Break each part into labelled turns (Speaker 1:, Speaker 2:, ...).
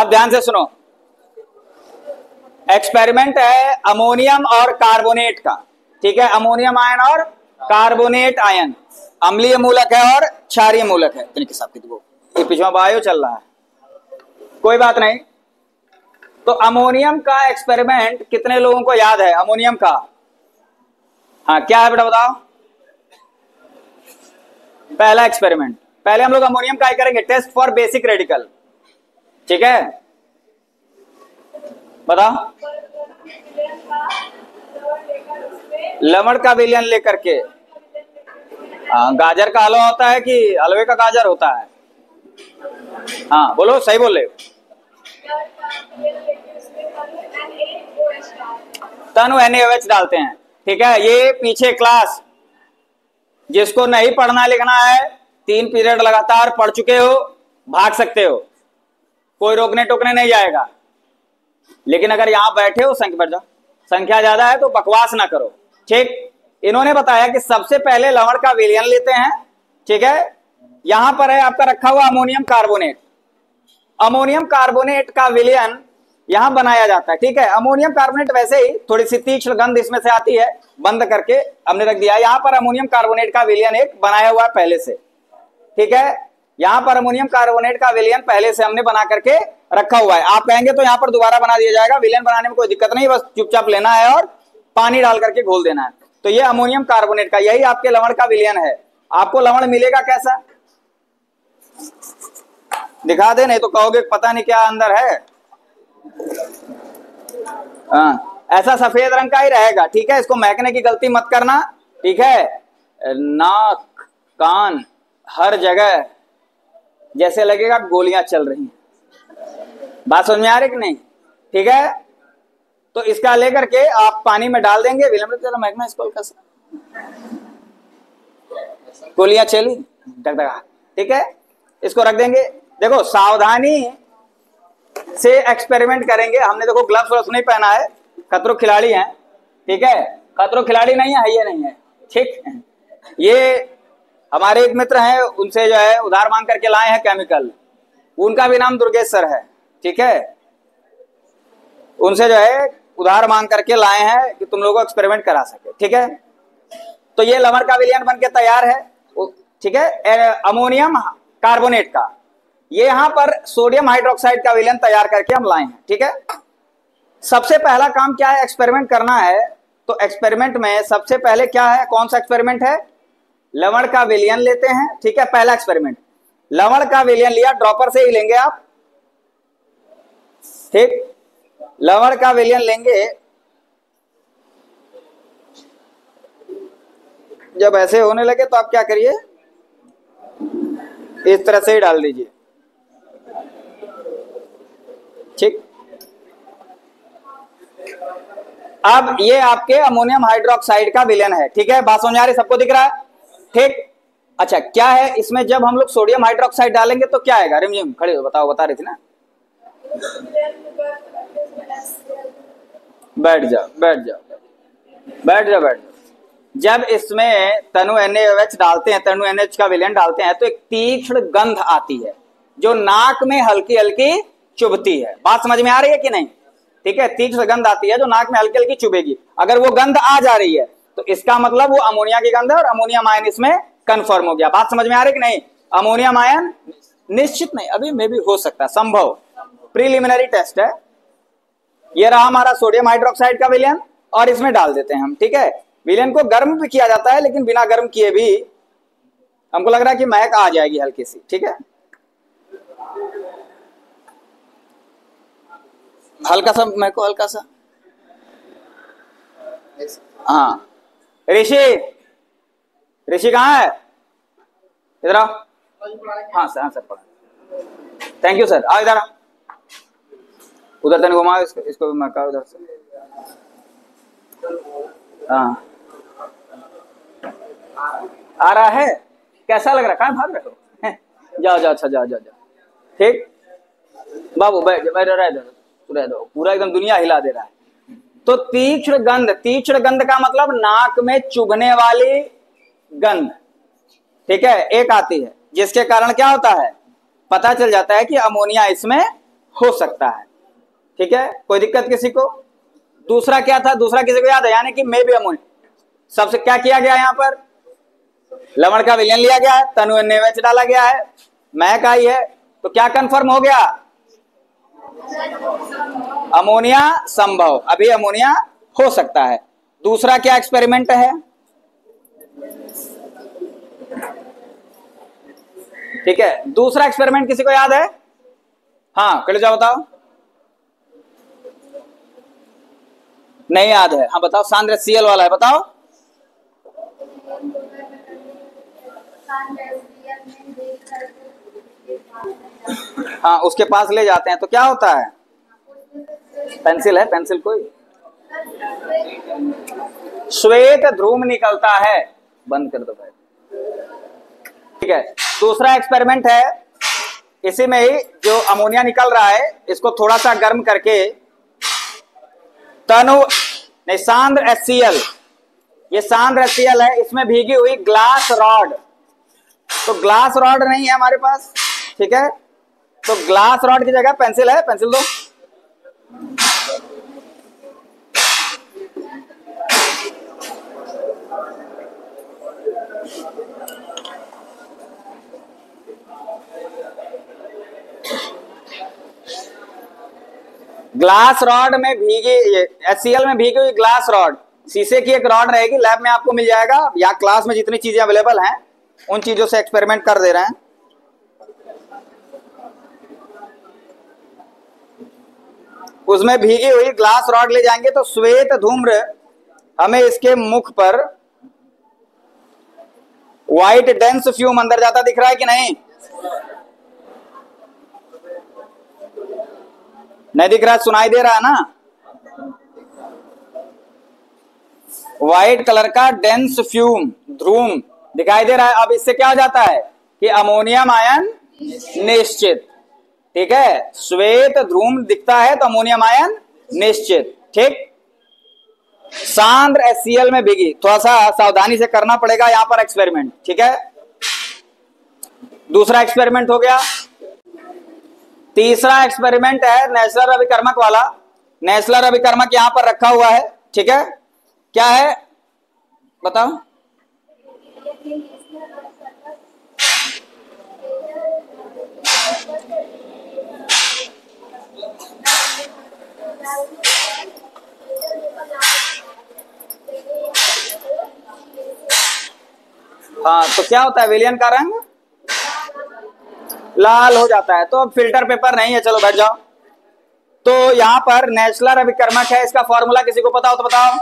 Speaker 1: अब ध्यान से सुनो, एक्सपेरिमेंट है अमोनियम और कार्बोनेट का, ठीक है, अमोनियम आयन और कार्बोनेट आयन, अम्लीय मूलक है और क्षारीय मूलक है। इनके साथ ये पिछवा बायो चल रहा है, कोई बात नहीं। तो अमोनियम का एक्सपेरिमेंट कितने लोगों को याद है? अमोनियम का, हाँ क्या है बेटा बताओ? पहला एक्सपेरिमेंट, पहले हम लोग अमोनियम का ही करेंगे, टेस्ट फॉर बेसिक रेडिकल, ठीक है, बताओ। लवण का विलयन लेकर के, गाजर का हलवा होता है कि हलवे का गाजर होता है? हाँ बोलो, सही बोल रहे हो। तनु NaOH डालते हैं, ठीक है। ये पीछे क्लास जिसको नहीं पढ़ना लिखना है, 3 पीरियड लगातार पढ़ चुके हो, भाग सकते हो, कोई रोकने टोकने नहीं जाएगा। लेकिन अगर यहां बैठे हो, संख्या बढ़ जाओ, संख्या ज्यादा है तो बकवास ना करो, ठीक। इन्होंने बताया कि सबसे पहले लवण का विलयन लेते हैं, ठीक है। यहां पर है आपका रखा हुआ अमोनियम कार्बोनेट, अमोनियम कार्बोनेट का विलयन यहां बनाया जाता है, ठीक है। अमोनियम कार्बोनेट वैसे ही थोड़ी सी तीक्ष्ण गंध इसमें से आती है, बंद करके हमने रख दिया। यहां पर अमोनियम कार्बोनेट का विलयन एक बनाया हुआ है पहले से, ठीक है। यहां पर अमोनियम कार्बोनेट का विलयन पहले से हमने बना करके रखा हुआ है। आप कहेंगे तो यहां पर दोबारा बना दिया जाएगा, विलयन बनाने में कोई दिक्कत नहीं, बस चुपचाप लेना है और पानी डाल करके घोल देना है। तो ये अमोनियम कार्बोनेट का, यही आपके लवण का विलयन है। आपको लवण मिलेगा कैसा? दिखा दे, नहीं तो कहोगे पता नहीं क्या अंदर है। ऐसा सफेद रंग का ही रहेगा, ठीक है। इसको महकने की गलती मत करना, ठीक है। नाक कान हर जगह जैसे लगेगा गोलियां चल रही हैं। बात समझ में आ रही कि नहीं? ठीक है। तो इसका लेकर के आप पानी में डाल देंगे, विलंब महकना इसको गोलियां चली डगडगा, ठीक है। इसको रख देंगे। देखो सावधानी से एक्सपेरिमेंट करेंगे। हमने देखो ग्लव्स व्लव्स नहीं पहना है, खतरों खिलाड़ी हैं, ठीक है। खतरों खिलाड़ी नहीं है, ये नहीं है, ठीक। ये हमारे एक मित्र हैं, उनसे जो है उधार मांग करके लाए हैं केमिकल, उनका भी नाम दुर्गेश सर है, ठीक है। उनसे जो है उधार मांग करके लाए हैं कि तुम लोगों को एक्सपेरिमेंट करा सके, ठीक है। तो ये लवण का विलयन बनके तैयार है, ठीक है, अमोनियम कार्बोनेट का। ये यहां पर सोडियम हाइड्रोक्साइड का विलयन तैयार करके हम लाए हैं, ठीक है। सबसे पहला काम क्या है? एक्सपेरिमेंट करना है। तो एक्सपेरिमेंट में सबसे पहले क्या है, कौन सा एक्सपेरिमेंट है? लवण का विलयन लेते हैं, ठीक है। पहला एक्सपेरिमेंट लवण का विलयन लिया, ड्रॉपर से ही लेंगे आप, ठीक। लवण का विलयन लेंगे, जब ऐसे होने लगे तो आप क्या करिए, इस तरह से ही डाल दीजिए, ठीक। अब ये आपके अमोनियम हाइड्रोक्साइड का विलयन है, ठीक है। बात समझ आ रही, सबको दिख रहा है, ठीक। अच्छा क्या है इसमें, जब हम लोग सोडियम हाइड्रोक्साइड डालेंगे तो क्या आएगा? रिमझिम खड़े हो, बताओ, बता रही थी ना। बैठ जाओ बैठ जाओ बैठ जाओ बैठ जाओ। जब इसमें तनु NaOH डालते हैं, तनु NH का विलयन डालते हैं, तो एक तीक्ष्ण गंध आती है जो नाक में हल्की हल्की चुभती है। बात समझ में आ रही है कि नहीं? ठीक है, तीक्ष्ण गंध आती है जो नाक में हल्की हल्की चुभेगी। अगर वो गंध आ जा रही है तो इसका मतलब वो अमोनिया की गंध है और अमोनियम आयन इसमें कंफर्म हो गया। बात समझ में आ रही है कि नहीं? अमोनियम आयन निश्चित नहीं, अभी में भी हो सकता है, संभव, प्रीलिमिनरी टेस्ट है। ये रहा हमारा सोडियम हाइड्रोक्साइड का विलयन और इसमें डाल देते हैं हम, ठीक है। विलयन को गर्म भी किया जाता है, लेकिन बिना गर्म किए भी हमको लग रहा है कि महक आ जाएगी हल्की सी, ठीक है। हल्का सा महको, हल्का सा। हाँ ऋषि, ऋषि कहाँ है? इधर आओ। हाँ सर, हाँ सर पढ़ा। Thank you sir. आओ इधर, उधर तक घुमाओ इसको, इसको भी महकाओ उधर से। हाँ आ रहा है, कैसा लग रहा है? कहाँ भाग रहे हो? जाओ जाओ, अच्छा जाओ जाओ जाओ, ठीक। बाबू बैठ बैठ, रह दो, पूरा एकदम दुनिया हिला दे रहा है। तो तीक्ष्ण गंध, तीक्ष्ण गंध का मतलब नाक में चुभने वाली गंध, ठीक है, एक आती है, जिसके कारण क्या होता है, पता चल जाता है कि अमोनिया इसमें हो सकता है। ठीक है, कोई दिक्कत किसी को? दूसरा क्या था, दूसरा किसी को याद है? यानी कि मे बी अमोनिया। सबसे क्या किया गया यहां पर? लवण का विलयन लिया गया है, तनु NaOH डाला गया है, महक आई है, तो क्या कंफर्म हो गया? अमोनिया संभव, अभी अमोनिया हो सकता है। दूसरा क्या एक्सपेरिमेंट है? ठीक है, दूसरा एक्सपेरिमेंट किसी को याद है? हाँ कर जाओ, बताओ। नहीं याद है? हाँ बताओ, सांद्र HCl वाला है, बताओ। हाँ उसके पास ले जाते हैं तो क्या होता है? पेंसिल है, पेंसिल कोई? श्वेत ध्रुव निकलता है। बंद कर दो भाई। ठीक है, दूसरा एक्सपेरिमेंट है, इसी में ही जो अमोनिया निकल रहा है इसको थोड़ा सा गर्म करके तनु नहीं सांद्र HCl, ये सांद्र HCl है, इसमें भीगी हुई ग्लास रॉड। तो ग्लास रॉड नहीं है हमारे पास, ठीक है, तो ग्लास रॉड की जगह पेंसिल है, पेंसिल दो। ग्लास रॉड में भीगी HCl में भीगी हुई ग्लास रॉड, शीशे की एक रॉड रहेगी, लैब में आपको मिल जाएगा, या क्लास में जितनी चीजें अवेलेबल हैं उन चीजों से एक्सपेरिमेंट कर दे रहे हैं। उसमें भीगी हुई ग्लास रॉड ले जाएंगे तो श्वेत धूम्र हमें इसके मुख पर व्हाइट डेंस फ्यूम अंदर जाता दिख रहा है कि नहीं? नहीं दिख रहा? सुनाई दे रहा है ना? व्हाइट कलर का डेंस फ्यूम ध्रुम दिखाई दे रहा है। अब इससे क्या हो जाता है कि अमोनियम आयन निश्चित। ठीक है, श्वेत ध्रुम दिखता है तो अमोनियम आयन निश्चित। ठीक, सांद्र HCl में भीगी, थोड़ा सा सावधानी से करना पड़ेगा यहां पर एक्सपेरिमेंट। ठीक है, दूसरा एक्सपेरिमेंट हो गया। तीसरा एक्सपेरिमेंट है नेस्लर अभिकर्मक वाला। नेस्लर अभिकर्मक यहां पर रखा हुआ है। ठीक है, क्या है बताओ? हाँ तो क्या होता है? विलयन का रंग लाल हो जाता है। तो अब फिल्टर पेपर नहीं है, चलो बैठ जाओ। तो यहां पर नेस्लर अभिकर्मक है, इसका फॉर्मूला किसी को पता हो तो बताओ।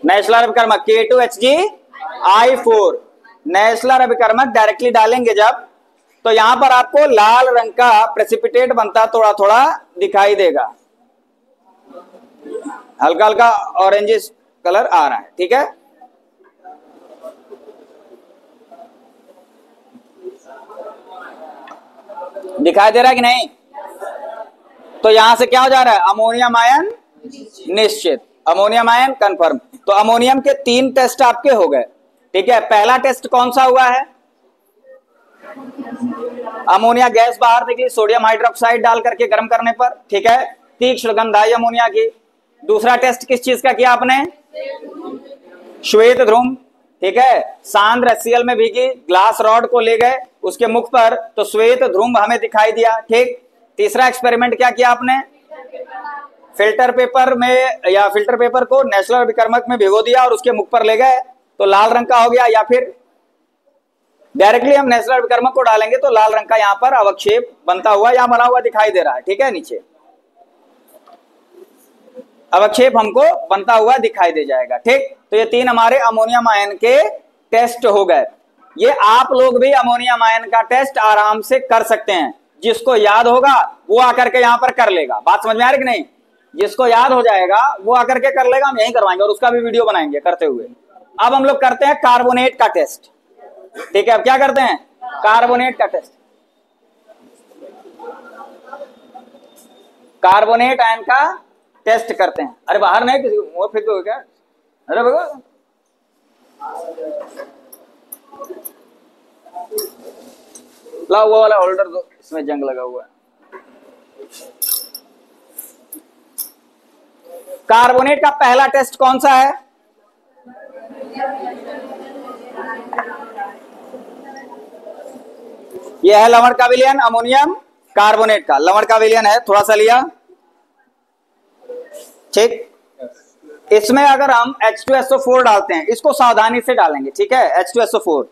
Speaker 1: नेस्लर अभिकर्मक K2HgI4। नेस्लर अभिकर्मक डायरेक्टली डालेंगे जब, तो यहां पर आपको लाल रंग का प्रेसिपिटेट बनता थोड़ा थोड़ा दिखाई देगा, हल्का हल्का ऑरेंजिश कलर आ रहा है। ठीक है, दिखाई दे रहा है कि नहीं? तो यहां से क्या हो जा रहा है? अमोनियम आयन निश्चित, अमोनियम आयन कंफर्म। तो अमोनियम के 3 टेस्ट आपके हो गए। ठीक है, पहला टेस्ट कौन सा हुआ है? अमोनिया गैस बाहर निकली सोडियम हाइड्रोक्साइड डाल करके गर्म करने पर। ठीक है, तीक्ष्ण गंध आई अमोनिया की। दूसरा टेस्ट किस चीज का किया आपने? श्वेत ध्रुम। ठीक है, सांद्र HCl में भीगी ग्लास रॉड को ले गए उसके मुख पर, तो श्वेत ध्रुव हमें दिखाई दिया। ठीक, तीसरा एक्सपेरिमेंट क्या किया आपने? फिल्टर पेपर में, या फिल्टर पेपर को नेस्लर अभिकर्मक में भिगो दिया और उसके मुख पर ले गए तो लाल रंग का हो गया, या फिर डायरेक्टली हम नेस्लर अभिकर्मक को डालेंगे तो लाल रंग का यहां पर अवक्षेप बनता हुआ या बना हुआ दिखाई दे रहा है। ठीक है, नीचे अवक्षेप हमको बनता हुआ दिखाई दे जाएगा। ठीक, तो ये 3 हमारे अमोनियम आयन के टेस्ट हो गए। ये आप लोग भी अमोनियम आयन का टेस्ट आराम से कर सकते हैं, जिसको याद होगा वो आकर के यहां पर कर लेगा। बात समझ में आ रही कि नहीं? जिसको याद हो जाएगा वो आकर के कर लेगा, हम यही करवाएंगे और उसका भी वीडियो बनाएंगे करते हुए। अब हम लोग करते हैं कार्बोनेट का टेस्ट। ठीक है, अब क्या करते हैं? कार्बोनेट का टेस्ट। कार्बोनेट आयन का टेस्ट करते हैं। अरे बाहर नहीं, किसी को फेंक दोगे क्या? अरे भगवान, ला वो वाला होल्डर दो, इसमें जंग लगा हुआ है। कार्बोनेट का पहला टेस्ट कौन सा है? यह है लवण का विलयन अमोनियम कार्बोनेट का। लवण का विलयन है, थोड़ा सा लिया, ठीक। इसमें अगर हम H2SO4 डालते हैं, इसको सावधानी से डालेंगे, ठीक है। H2SO4,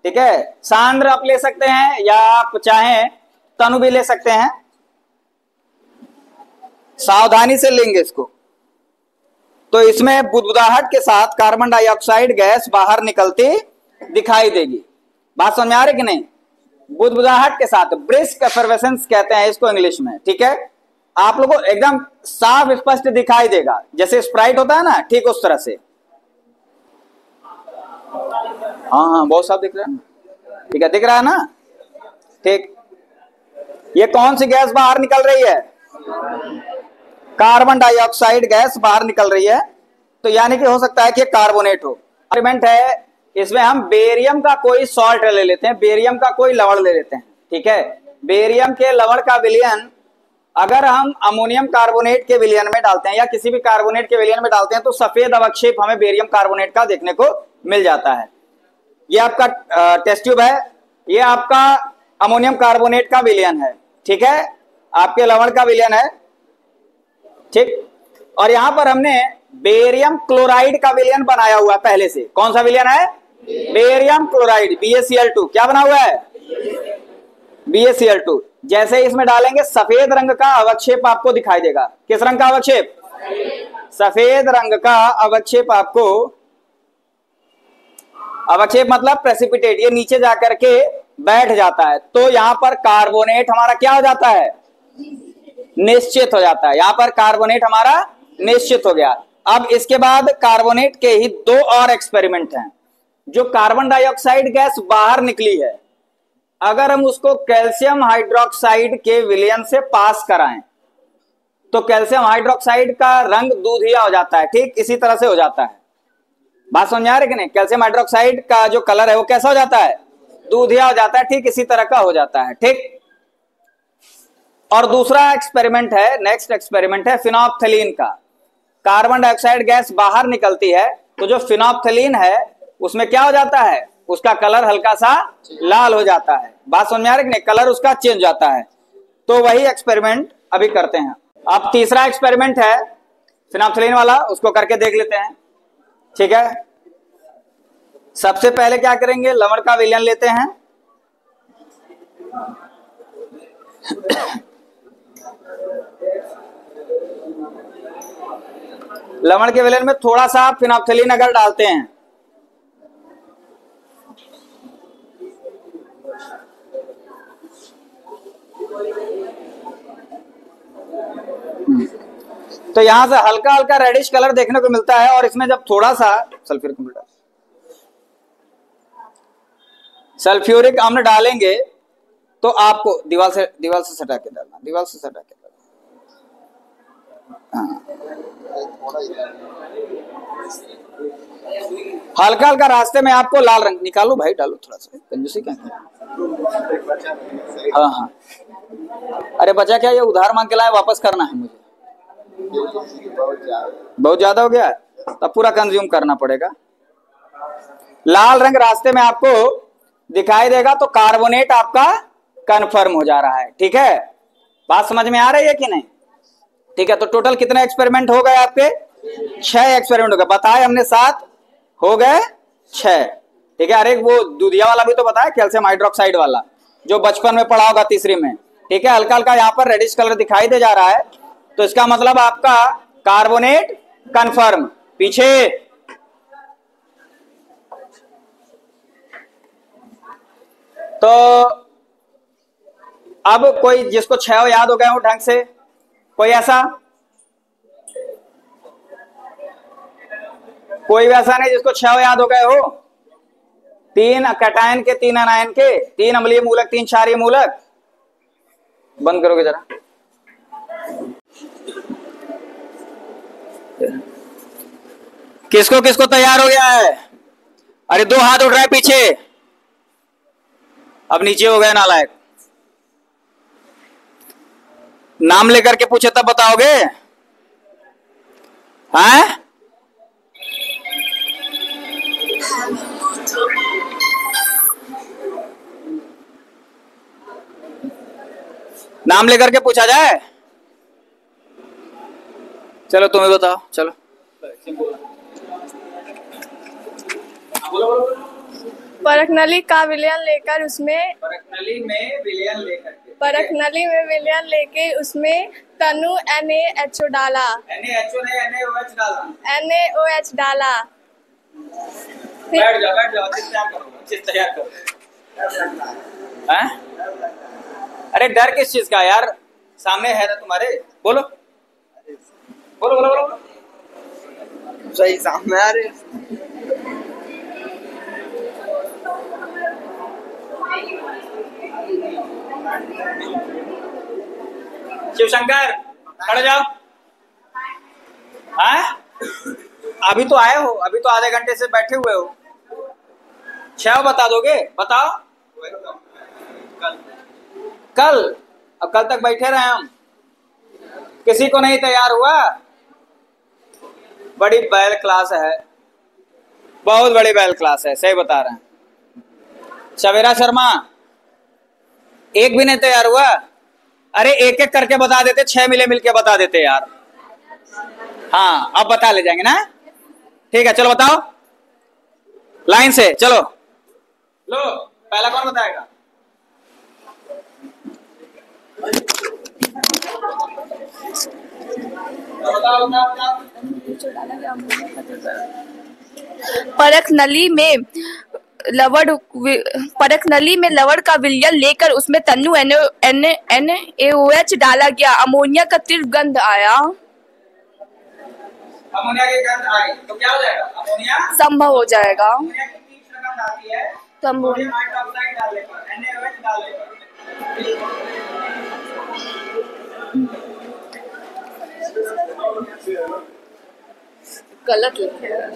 Speaker 1: ठीक है। सांद्र आप ले सकते हैं या आप चाहें तनु भी ले सकते हैं, सावधानी से लेंगे इसको। तो इसमें बुदबुदाहट के साथ कार्बन डाइऑक्साइड गैस बाहर निकलती दिखाई देगी। बात समझ में आ रही कि नहीं? बुदबुदाहट के साथ, ब्रिस्क एफरवेसेंस कहते हैं इसको इंग्लिश में, ठीक है। आप लोगों को एकदम साफ स्पष्ट दिखाई देगा, जैसे स्प्राइट होता है ना, ठीक उस तरह से। हाँ हाँ, बहुत साफ दिख रहा है, ठीक है, दिख रहा है ना, ठीक। ये कौन सी गैस बाहर निकल रही है? कार्बन डाइऑक्साइड गैस बाहर निकल रही है। तो यानी कि हो सकता है कि कार्बोनेट हो। एक्सपेरिमेंट है, इसमें हम बेरियम का कोई सॉल्ट ले लेते हैं, बेरियम का कोई लवण ले लेते हैं, ठीक है। बेरियम के लवण का विलयन अगर हम अमोनियम कार्बोनेट के विलयन में डालते हैं या किसी भी कार्बोनेट के विलयन में डालते हैं तो सफेद अवक्षेप हमें बेरियम कार्बोनेट का देखने को मिल जाता है। ये आपका टेस्ट ट्यूब है, ये आपका अमोनियम कार्बोनेट का विलयन है, ठीक है, आपके लवण का विलयन है, ठीक। और यहां पर हमने बेरियम क्लोराइड का विलयन बनाया हुआ पहले से। कौन सा विलयन है? Barium chloride, BaCl2। क्या बना हुआ है? BaCl2। जैसे इसमें डालेंगे सफेद रंग का अवक्षेप आपको दिखाई देगा। किस रंग का अवक्षेप? सफेद रंग का अवक्षेप आपको, अवक्षेप मतलब प्रेसिपिटेट, ये नीचे जाकर के बैठ जाता है। तो यहां पर कार्बोनेट हमारा क्या हो जाता है? निश्चित हो जाता है। यहां पर कार्बोनेट हमारा निश्चित हो गया। अब इसके बाद कार्बोनेट के ही दो और एक्सपेरिमेंट हैं। जो कार्बन डाइऑक्साइड गैस बाहर निकली है, अगर हम उसको कैल्शियम हाइड्रोक्साइड के विलयन से पास कराएं तो कैल्शियम हाइड्रोक्साइड का रंग दूधिया हो जाता है, ठीक इसी तरह से हो जाता है। बात समझ आ रही कि नहीं? कैल्शियम हाइड्रोक्साइड का जो कलर है वो कैसा हो जाता है? दूधिया हो जाता है, ठीक इसी तरह का हो जाता है, ठीक। और दूसरा एक्सपेरिमेंट है, नेक्स्ट एक्सपेरिमेंट है फिनोप्थलीन का। कार्बन डाइऑक्साइड गैस बाहर निकलती है तो जो फिनोप्थलीन है उसमें क्या हो जाता है? उसका कलर हल्का सा लाल हो जाता है। बात समझ में आ रही है कि नहीं? कलर उसका चेंज जाता है। तो वही एक्सपेरिमेंट अभी करते हैं। अब तीसरा एक्सपेरिमेंट है फिनोप्थलीन वाला, उसको करके देख लेते हैं, ठीक है। सबसे पहले क्या करेंगे? लवण का विलयन लेते हैं, लवण के विलयन में थोड़ा सा फिनोप्थलीन अगर डालते हैं तो यहां से हल्का हल्का रेडिश कलर देखने को मिलता है। और इसमें जब थोड़ा सा सल्फ्यूरिक अम्ल डालेंगे तो आपको दीवार से सटा के डालना, दीवार से सटा के डालना। हल्का हल्का रास्ते में आपको लाल रंग निकालो भाई, डालो थोड़ा सा, कंजूसी क्या? हाँ हाँ, अरे बचा क्या, ये उधार मांग के लाए, वापस करना है मुझे। बहुत ज्यादा हो गया, तब पूरा कंज्यूम करना पड़ेगा। लाल रंग रास्ते में आपको दिखाई देगा तो कार्बोनेट आपका कंफर्म हो जा रहा है, ठीक है। बात समझ में आ रही है कि नहीं? ठीक है। तो टोटल कितने एक्सपेरिमेंट हो गए आपके? 6 एक्सपेरिमेंट हो गए। बताए हमने 7, हो गए 6, ठीक है। अरे वो दूधिया वाला भी तो बताया, कैल्शियम हाइड्रोक्साइड वाला, जो बचपन में पढ़ा होगा तीसरी में, ठीक है। हल्का हल्का यहाँ पर रेडिश कलर दिखाई दे जा रहा है, तो इसका मतलब आपका कार्बोनेट कंफर्म। पीछे तो अब कोई जिसको 6 याद हो गए हो ढंग से, कोई ऐसा? कोई वैसा नहीं जिसको 6 याद हो गए हो? 3 कैटायन के, 3 एनायन के, 3 अम्लीय मूलक, 3 क्षारीय मूलक। बंद करोगे जरा? किसको किसको तैयार हो गया है? अरे 2 हाथ उठ रहे हैं पीछे, अब नीचे हो गए नालायक। नाम लेकर के पूछे तब बताओगे? हैं? नाम लेकर के पूछा जाए? चलो तुम्हें बताओ, चलो।
Speaker 2: परखनली का विलयन लेकर उसमें
Speaker 1: परखनली में विलयन लेकर के
Speaker 2: परखनली में विलयन लेके उसमें तनु NaHO डाला।
Speaker 1: NaHO नहीं, NaOH डालना।
Speaker 2: NaOH डाला।
Speaker 1: बैठ जाओ, अच्छे से तैयार करो। हैं? अरे डर किस चीज का यार? सामने है ना तुम्हारे, बोलो बोलो बोलो बोलो।
Speaker 3: सही सामने आ रहे।
Speaker 1: शिवशंकर खड़े जाओ। हैं? अभी तो आए हो, अभी तो आधे घंटे से बैठे हुए हो। 6 बता दोगे? बताओ। कल अब कल तक बैठे रहे हम, किसी को नहीं तैयार हुआ? बड़ी बैल क्लास है, बहुत बड़ी बैल क्लास है, सही बता रहे हैं। सवेरा शर्मा एक भी नहीं तैयार हुआ? अरे एक एक करके बता देते, 6 मिलके बता देते यार। हाँ अब बता ले जाएंगे ना? ठीक है चलो बताओ लाइन से, चलो लो। पहला कौन बताएगा? बताओ बताओ बताओ।
Speaker 2: परखनली में लवण का विलयन लेकर उसमें तनु NaOH डाला गया। अमोनिया का तीव्र गंध आया।
Speaker 1: अमोनिया की गंध आई तो क्या हो जाएगा? अमोनिया
Speaker 2: संभव हो जाएगा।
Speaker 1: अमोनिया की तीव्र गंध आती है तो सोडियम हाइड्रोक्साइड डालने पर, NaOH डालने पर।
Speaker 2: गलत लिखे हैं।